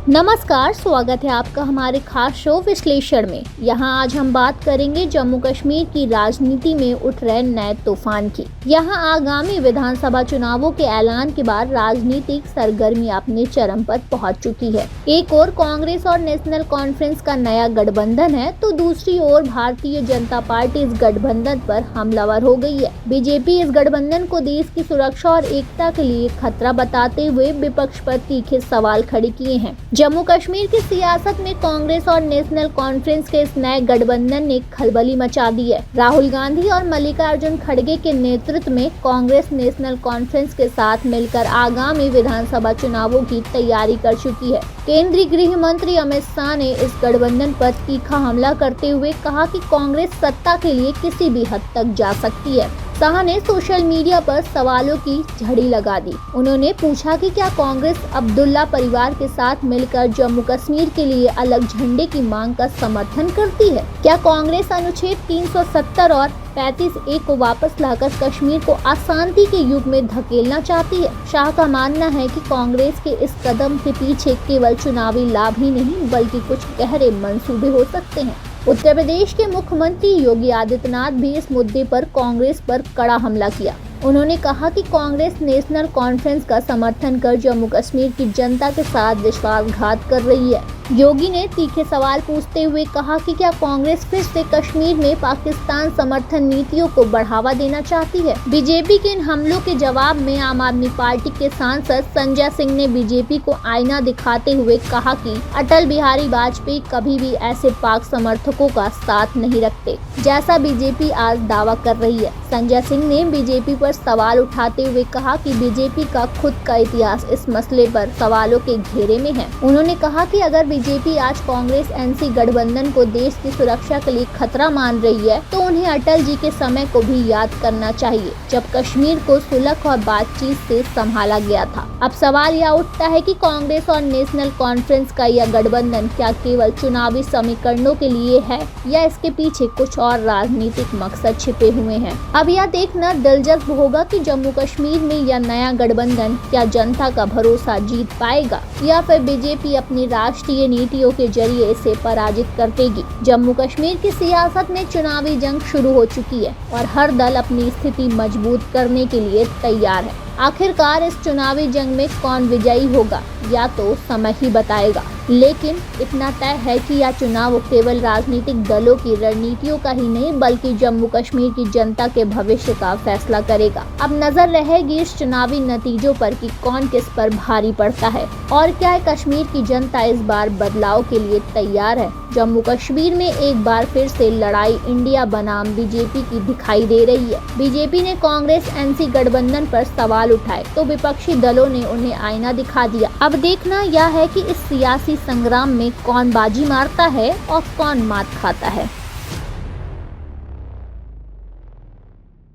नमस्कार, स्वागत है आपका हमारे खास शो विश्लेषण में। यहाँ आज हम बात करेंगे जम्मू कश्मीर की राजनीति में उठ रहे नए तूफान की। यहाँ आगामी विधानसभा चुनावों के ऐलान के बाद राजनीतिक सरगर्मी अपने चरम पर पहुँच चुकी है। एक ओर कांग्रेस और नेशनल कॉन्फ्रेंस का नया गठबंधन है, तो दूसरी ओर भारतीय जनता पार्टी इस गठबंधन पर हमलावर हो गई है। बीजेपी इस गठबंधन को देश की सुरक्षा और एकता के लिए खतरा बताते हुए विपक्ष पर तीखे सवाल खड़े किए हैं। जम्मू कश्मीर की सियासत में कांग्रेस और नेशनल कॉन्फ्रेंस के इस नए गठबंधन ने खलबली मचा दी है। राहुल गांधी और मल्लिकार्जुन खड़गे के नेतृत्व में कांग्रेस नेशनल कॉन्फ्रेंस के साथ मिलकर आगामी विधानसभा चुनावों की तैयारी कर चुकी है। केंद्रीय गृह मंत्री अमित शाह ने इस गठबंधन पर तीखा हमला करते हुए कहा कि कांग्रेस सत्ता के लिए किसी भी हद तक जा सकती है। शाह ने सोशल मीडिया पर सवालों की झड़ी लगा दी। उन्होंने पूछा कि क्या कांग्रेस अब्दुल्ला परिवार के साथ मिलकर जम्मू कश्मीर के लिए अलग झंडे की मांग का समर्थन करती है? क्या कांग्रेस अनुच्छेद 370 और 35A को वापस लाकर कश्मीर को अशांति के युग में धकेलना चाहती है? शाह का मानना है कि कांग्रेस के इस कदम के पीछे केवल चुनावी लाभ ही नहीं बल्कि कुछ गहरे मंसूबे हो सकते हैं। उत्तर प्रदेश के मुख्यमंत्री योगी आदित्यनाथ भी इस मुद्दे पर कांग्रेस पर कड़ा हमला किया। उन्होंने कहा कि कांग्रेस नेशनल कॉन्फ्रेंस का समर्थन कर जम्मू कश्मीर की जनता के साथ विश्वासघात कर रही है। योगी ने तीखे सवाल पूछते हुए कहा कि क्या कांग्रेस फिर से कश्मीर में पाकिस्तान समर्थन नीतियों को बढ़ावा देना चाहती है? बीजेपी के इन हमलों के जवाब में आम आदमी पार्टी के सांसद संजय सिंह ने बीजेपी को आईना दिखाते हुए कहा कि अटल बिहारी वाजपेयी कभी भी ऐसे पाक समर्थकों का साथ नहीं रखते जैसा बीजेपी आज दावा कर रही है। संजय सिंह ने बीजेपी पर सवाल उठाते हुए कहा कि बीजेपी का खुद का इतिहास इस मसले पर सवालों के घेरे में है। उन्होंने कहा कि अगर बीजेपी आज कांग्रेस एनसी गठबंधन को देश की सुरक्षा के लिए खतरा मान रही है, तो उन्हें अटल जी के समय को भी याद करना चाहिए, जब कश्मीर को सुलह और बातचीत से संभाला गया था। अब सवाल यह उठता है कि कांग्रेस और नेशनल कॉन्फ्रेंस का यह गठबंधन क्या केवल चुनावी समीकरणों के लिए है या इसके पीछे कुछ और राजनीतिक मकसद छिपे हुए हैं। अब यह देखना दिलचस्प होगा कि जम्मू कश्मीर में यह नया गठबंधन क्या जनता का भरोसा जीत पाएगा या फिर बीजेपी अपनी राष्ट्रीय नीतियों के जरिए इसे पराजित कर देगी। जम्मू कश्मीर की सियासत में चुनावी जंग शुरू हो चुकी है और हर दल अपनी स्थिति मजबूत करने के लिए तैयार है। आखिरकार इस चुनावी जंग में कौन विजयी होगा या तो समय ही बताएगा, लेकिन इतना तय है कि यह चुनाव केवल राजनीतिक दलों की रणनीतियों का ही नहीं बल्कि जम्मू कश्मीर की जनता के भविष्य का फैसला करेगा। अब नजर रहेगी इस चुनावी नतीजों पर कि कौन किस पर भारी पड़ता है और क्या कश्मीर की जनता इस बार बदलाव के लिए तैयार है। जम्मू कश्मीर में एक बार फिर से लड़ाई इंडिया बनाम बीजेपी की दिखाई दे रही है। बीजेपी ने कांग्रेस एनसी गठबंधन पर सवाल उठाए तो विपक्षी दलों ने उन्हें आईना दिखा दिया। अब देखना यह है कि इस सियासी संग्राम में कौन बाजी मारता है और कौन मात खाता है।